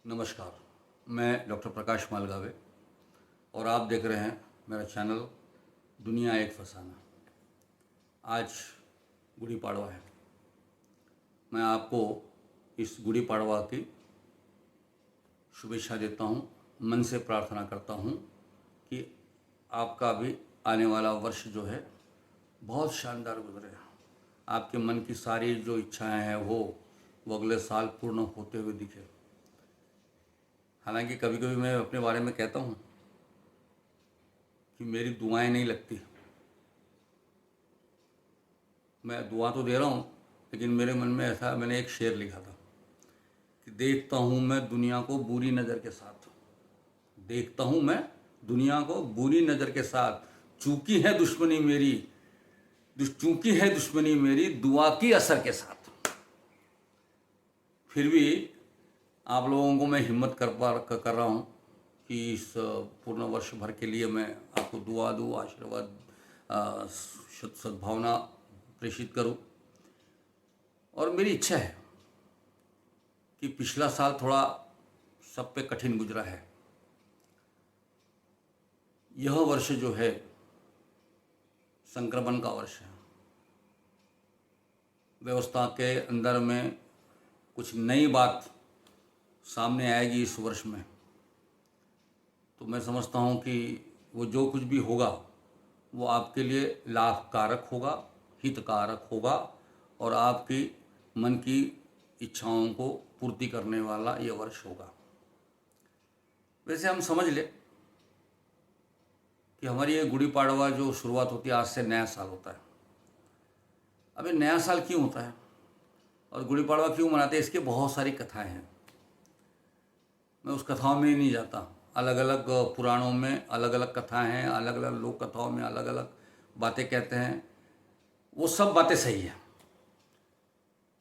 नमस्कार। मैं डॉक्टर प्रकाश मालगावे और आप देख रहे हैं मेरा चैनल दुनिया एक फसाना। आज गुड़ी पाड़वा है। मैं आपको इस गुड़ी पाड़वा की शुभेच्छा देता हूँ। मन से प्रार्थना करता हूँ कि आपका भी आने वाला वर्ष जो है बहुत शानदार गुजरे। आपके मन की सारी जो इच्छाएं हैं वो अगले साल पूर्ण होते हुए दिखे। हालांकि कभी कभी मैं अपने बारे में कहता हूँ कि मेरी दुआएं नहीं लगती। मैं दुआ तो दे रहा हूँ, लेकिन मेरे मन में ऐसा, मैंने एक शेर लिखा था कि देखता हूँ मैं दुनिया को बुरी नज़र के साथ, देखता हूँ मैं दुनिया को बुरी नज़र के साथ, चूंकि है दुश्मनी मेरी दुआ की असर के साथ। फिर भी आप लोगों को मैं हिम्मत कर रहा हूँ कि इस पूर्ण वर्ष भर के लिए मैं आपको दुआ दूँ, आशीर्वाद, सद्भावना प्रेषित करूँ। और मेरी इच्छा है कि पिछला साल थोड़ा सब पे कठिन गुजरा है। यह वर्ष जो है संक्रमण का वर्ष है। व्यवस्था के अंदर में कुछ नई बात सामने आएगी इस वर्ष में, तो मैं समझता हूँ कि वो जो कुछ भी होगा वो आपके लिए लाभकारक होगा, हितकारक होगा और आपकी मन की इच्छाओं को पूर्ति करने वाला ये वर्ष होगा। वैसे हम समझ ले कि हमारी ये गुड़ी पाड़वा जो शुरुआत होती है, आज से नया साल होता है। अब ये नया साल क्यों होता है और गुड़ी पाड़वा क्यों मनाते हैं, इसकी बहुत सारी कथाएं हैं। मैं उस कथाओं में नहीं जाता। अलग अलग पुराणों में अलग अलग कथाएं हैं, अलग अलग लोक कथाओं में अलग अलग बातें कहते हैं। वो सब बातें सही है,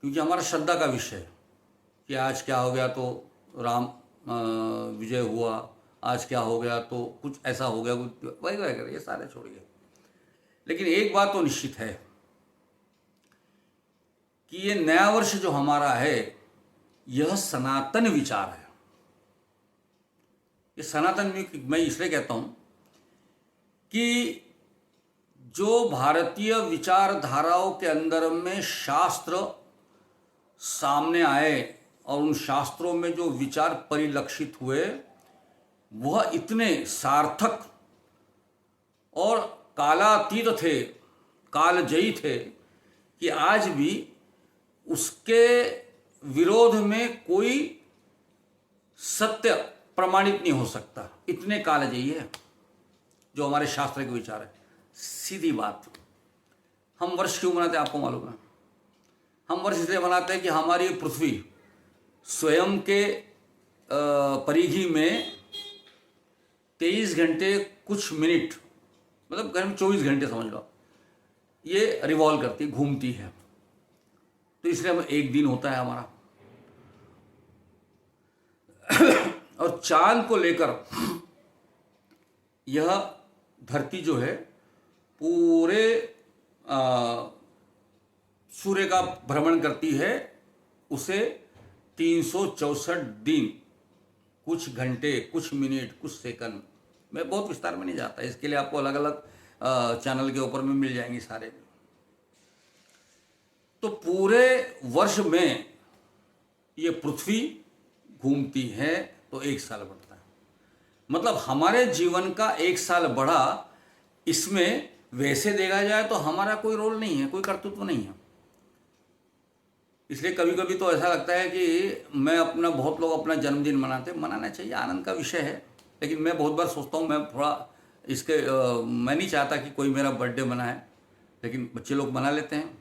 क्योंकि हमारा श्रद्धा का विषय है कि आज क्या हो गया तो राम विजय हुआ, आज क्या हो गया तो कुछ ऐसा हो गया, कुछ वही वही, ये सारे छोड़िए। लेकिन एक बात तो निश्चित है कि ये नया वर्ष जो हमारा है यह सनातन विचार है। ये सनातन मैं इसलिए कहता हूं कि जो भारतीय विचारधाराओं के अंदर में शास्त्र सामने आए और उन शास्त्रों में जो विचार परिलक्षित हुए वह इतने सार्थक और कालातीत थे, कालजयी थे कि आज भी उसके विरोध में कोई सत्य प्रमाणित नहीं हो सकता। इतने कालजयी है जो हमारे शास्त्र के विचार है। सीधी बात, हम वर्ष क्यों मनाते हैं आपको मालूम है? हम वर्ष इसलिए मनाते हैं कि हमारी पृथ्वी स्वयं के परिधि में 23 घंटे कुछ मिनट, मतलब करीब 24 घंटे समझ लो, ये रिवॉल्व करती, घूमती है। तो इसलिए हम एक दिन होता है हमारा। और चांद को लेकर यह धरती जो है पूरे सूर्य का भ्रमण करती है। उसे 364 दिन, कुछ घंटे, कुछ मिनट, कुछ सेकंड, मैं बहुत विस्तार में नहीं जाता, इसके लिए आपको अलग अलग चैनल के ऊपर में मिल जाएंगे सारे। तो पूरे वर्ष में ये पृथ्वी घूमती है तो एक साल बढ़ता है। मतलब हमारे जीवन का एक साल बढ़ा, इसमें वैसे देखा जाए तो हमारा कोई रोल नहीं है, कोई कर्तृत्व नहीं है। इसलिए कभी कभी तो ऐसा लगता है कि मैं अपना, बहुत लोग अपना जन्मदिन मनाना चाहिए, आनंद का विषय है। लेकिन मैं बहुत बार सोचता हूँ, मैं थोड़ा मैं नहीं चाहता कि कोई मेरा बर्थडे मनाए, लेकिन बच्चे लोग मना लेते हैं।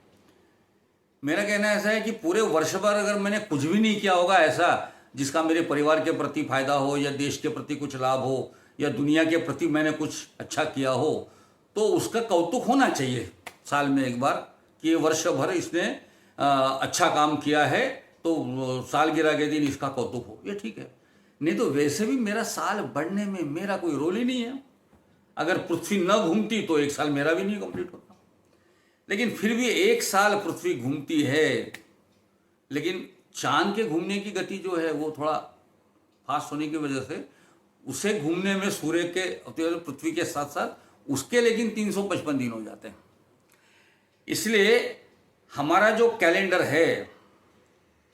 मेरा कहना ऐसा है कि पूरे वर्ष भर अगर मैंने कुछ भी नहीं किया होगा ऐसा जिसका मेरे परिवार के प्रति फायदा हो, या देश के प्रति कुछ लाभ हो, या दुनिया के प्रति मैंने कुछ अच्छा किया हो, तो उसका कौतुक होना चाहिए साल में एक बार कि ये वर्ष भर इसने अच्छा काम किया है, तो सालगिरह के दिन इसका कौतुक हो, ये ठीक है। नहीं तो वैसे भी मेरा साल बढ़ने में मेरा कोई रोल ही नहीं है। अगर पृथ्वी न घूमती तो एक साल मेरा भी नहीं कंप्लीट होता। लेकिन फिर भी एक साल पृथ्वी घूमती है, लेकिन चांद के घूमने की गति जो है वो थोड़ा फास्ट होने की वजह से उसे घूमने में सूर्य के पृथ्वी के साथ साथ उसके लेकिन 355 दिन हो जाते हैं। इसलिए हमारा जो कैलेंडर है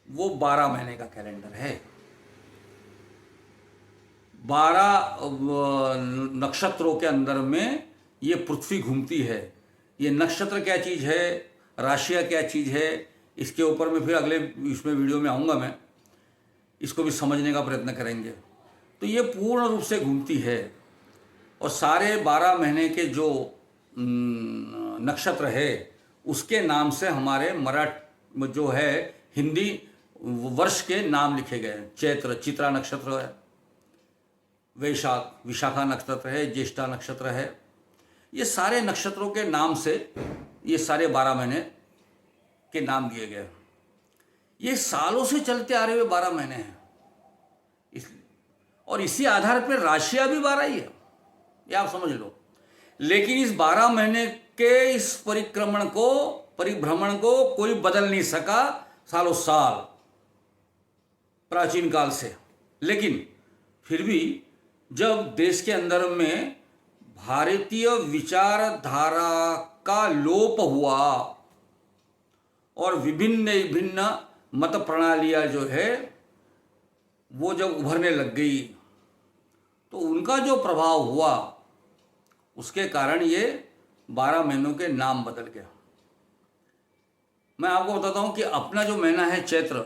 वो 12 महीने का कैलेंडर है। 12 नक्षत्रों के अंदर में ये पृथ्वी घूमती है। ये नक्षत्र क्या चीज़ है, राशियाँ क्या चीज़ है, इसके ऊपर में फिर अगले इसमें वीडियो में आऊँगा मैं, इसको भी समझने का प्रयत्न करेंगे। तो ये पूर्ण रूप से घूमती है और सारे 12 महीने के जो नक्षत्र है उसके नाम से हमारे जो है हिंदी वर्ष के नाम लिखे गए। चैत्र चित्रा नक्षत्र है, वैशाख विशाखा नक्षत्र है, ज्येष्ठा नक्षत्र है। ये सारे नक्षत्रों के नाम से ये सारे 12 महीने के नाम दिए गए। ये सालों से चलते आ रहे हुए 12 महीने हैं और इसी आधार पर राशियां भी 12 ही है, ये आप समझ लो। लेकिन इस 12 महीने के इस परिभ्रमण को कोई बदल नहीं सका सालों साल प्राचीन काल से। लेकिन फिर भी जब देश के अंदर में भारतीय विचारधारा का लोप हुआ और विभिन्न विभिन्न मत प्रणालियां जो है वो जब उभरने लग गई तो उनका जो प्रभाव हुआ उसके कारण ये 12 महीनों के नाम बदल गया। मैं आपको बताता हूँ कि अपना जो महीना है चैत्र,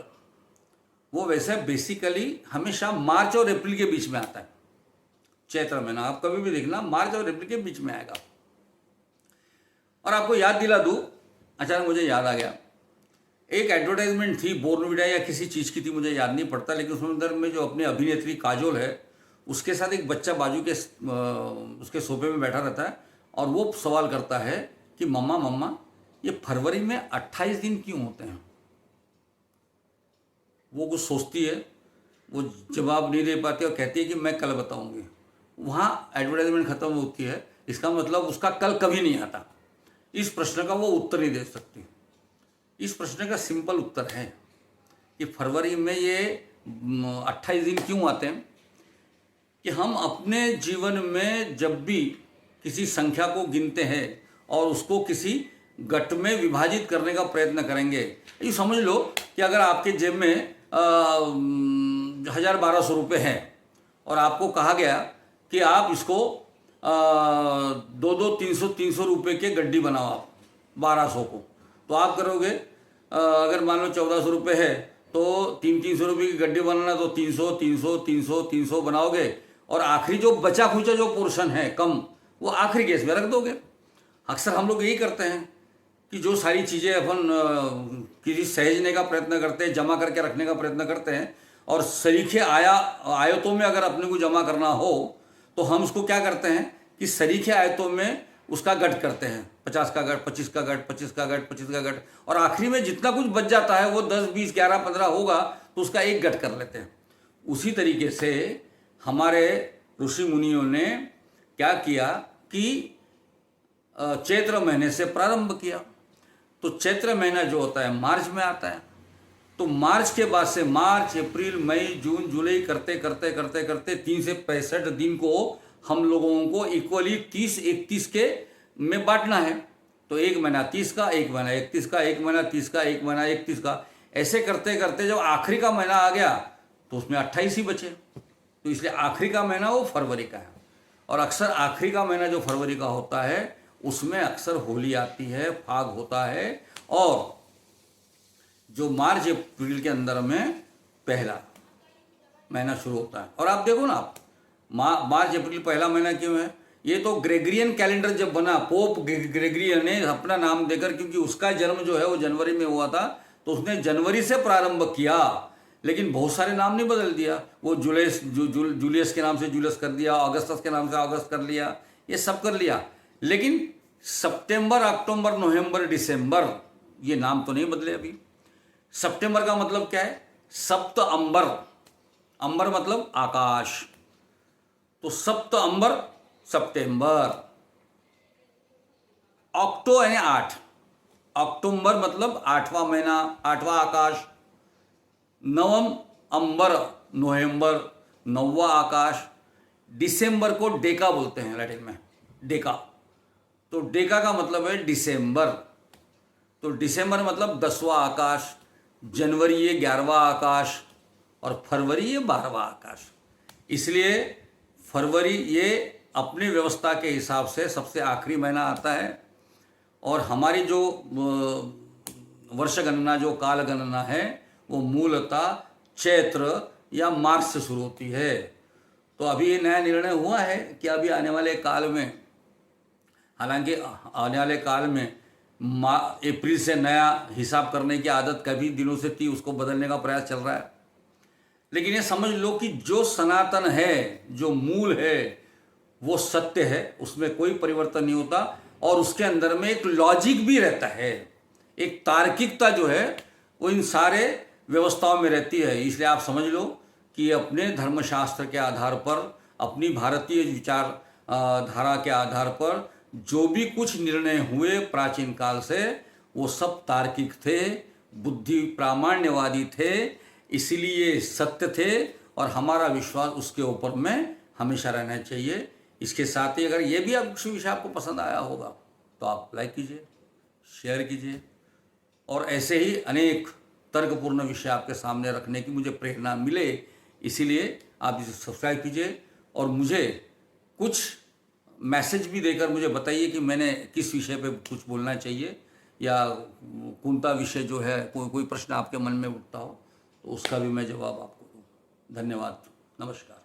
वो वैसे बेसिकली हमेशा मार्च और अप्रैल के बीच में आता है। चैत्र महीना आप कभी भी देखना मार्च और अप्रैल के बीच में आएगा। और आपको याद दिला दूँ, अचानक मुझे याद आ गया, एक एडवर्टाइजमेंट थी बोर्नविटा या किसी चीज़ की थी, मुझे याद नहीं पड़ता, लेकिन उसमें अंदर में जो अपनी अभिनेत्री काजोल है उसके साथ एक बच्चा बाजू के उसके सोफे में बैठा रहता है और वो सवाल करता है कि मम्मा मम्मा ये फरवरी में 28 दिन क्यों होते हैं। वो कुछ सोचती है, वो जवाब नहीं दे पाती और कहती है कि मैं कल बताऊंगी। वहाँ एडवर्टाइजमेंट खत्म होती है। इसका मतलब उसका कल कभी नहीं आता। इस प्रश्न का वो उत्तर नहीं दे सकती। इस प्रश्न का सिंपल उत्तर है कि फरवरी में ये 28 दिन क्यों आते हैं कि हम अपने जीवन में जब भी किसी संख्या को गिनते हैं और उसको किसी गट में विभाजित करने का प्रयत्न करेंगे। ये समझ लो कि अगर आपके जेब में 1000-1200 रुपये हैं और आपको कहा गया कि आप इसको 200-300 रुपये के गड्डी बनाओ आप 1200 को, तो आप करोगे अगर मान लो 1400 रुपये है तो 300 रुपये की गड्डी बनाना, तो 300 बनाओगे और आखिरी जो बचा खुचा जो पोर्शन है कम, वो आखिरी केस में रख दोगे। अक्सर हम लोग यही करते हैं कि जो सारी चीज़ें अपन किसी सहेजने का प्रयत्न करते हैं, जमा करके रखने का प्रयत्न करते हैं, और सरीखे आयतों में अगर अपने को जमा करना हो तो हम उसको क्या करते हैं कि सरीखे आयतों में उसका गठ करते हैं, 50 का गठ, 25 का गठ, 25 का गठ, 25 का गठ, और आखिरी में जितना कुछ बच जाता है वो 10, 20, 11, 15 होगा तो उसका एक गठ कर लेते हैं। उसी तरीके से हमारे ऋषि मुनियों ने क्या किया कि चैत्र महीने से प्रारंभ किया। तो चैत्र महीना जो होता है मार्च में आता है, तो मार्च के बाद से मार्च, अप्रैल, मई, जून, जुलाई करते करते करते करते 3 से 65 दिन को हम लोगों को इक्वली 30-31 के में बांटना है। तो एक महीना 30 का, एक महीना 31 का, एक महीना 30 का, एक महीना 31 का, ऐसे करते करते जब आखिरी का महीना आ गया तो उसमें 28 ही बचे। तो इसलिए आखिरी का महीना वो फरवरी का है। और अक्सर आखिरी का महीना जो फरवरी का होता है उसमें अक्सर होली आती है, फाग होता है, और जो मार्च अप्रैल के अंदर में पहला महीना शुरू होता है। और आप देखो ना, आप मार्च अप्रैल पहला महीना क्यों है? ये तो ग्रेगरियन कैलेंडर जब बना, पोप ग्रेगरियन ने अपना नाम देकर, क्योंकि उसका जन्म जो है वो जनवरी में हुआ था, तो उसने जनवरी से प्रारंभ किया। लेकिन बहुत सारे नाम नहीं बदल दिया। वो जूलियस के नाम से जूलियस कर दिया, अगस्तस के नाम से अगस्त कर लिया, ये सब कर लिया। लेकिन सितंबर, अक्टूबर, नवंबर, दिसंबर ये नाम तो नहीं बदले अभी। सितंबर का मतलब क्या है? सप्त अंबर, अंबर मतलब आकाश, तो सप्त अंबर सितंबर। ऑक्टो यानी 8, अक्टूबर मतलब 8वां महीना, 8वां आकाश। नवम अंबर नवंबर, 9वां आकाश। दिसंबर को डेका बोलते हैं लैटिन में, डेका। तो डेका का मतलब है दिसंबर। तो दिसंबर मतलब 10वां आकाश, जनवरी ये 11वां आकाश और फरवरी ये 12वां आकाश। इसलिए फरवरी ये अपनी व्यवस्था के हिसाब से सबसे आखिरी महीना आता है और हमारी जो वर्ष गणना, जो काल गणना है, वो मूलतः चैत्र या मार्च से शुरू होती है। तो अभी ये नया निर्णय हुआ है कि अभी आने वाले काल में, हालांकि आने वाले काल में अप्रैल से नया हिसाब करने की आदत कभी दिनों से थी, उसको बदलने का प्रयास चल रहा है। लेकिन ये समझ लो कि जो सनातन है, जो मूल है, वो सत्य है, उसमें कोई परिवर्तन नहीं होता और उसके अंदर में एक लॉजिक भी रहता है, एक तार्किकता जो है वो इन सारे व्यवस्थाओं में रहती है। इसलिए आप समझ लो कि अपने धर्मशास्त्र के आधार पर, अपनी भारतीय विचार धारा के आधार पर जो भी कुछ निर्णय हुए प्राचीन काल से, वो सब तार्किक थे, बुद्धि प्रामाण्यवादी थे, इसलिए सत्य थे और हमारा विश्वास उसके ऊपर में हमेशा रहना चाहिए। इसके साथ ही अगर ये भी विषय आपको पसंद आया होगा तो आप लाइक कीजिए, शेयर कीजिए और ऐसे ही अनेक तर्कपूर्ण विषय आपके सामने रखने की मुझे प्रेरणा मिले, इसीलिए आप इसे सब्सक्राइब कीजिए और मुझे कुछ मैसेज भी देकर मुझे बताइए कि मैंने किस विषय पे कुछ बोलना चाहिए या कौन सा विषय जो है, कोई प्रश्न आपके मन में उठता हो तो उसका भी मैं जवाब आपको दूँ। धन्यवाद, नमस्कार।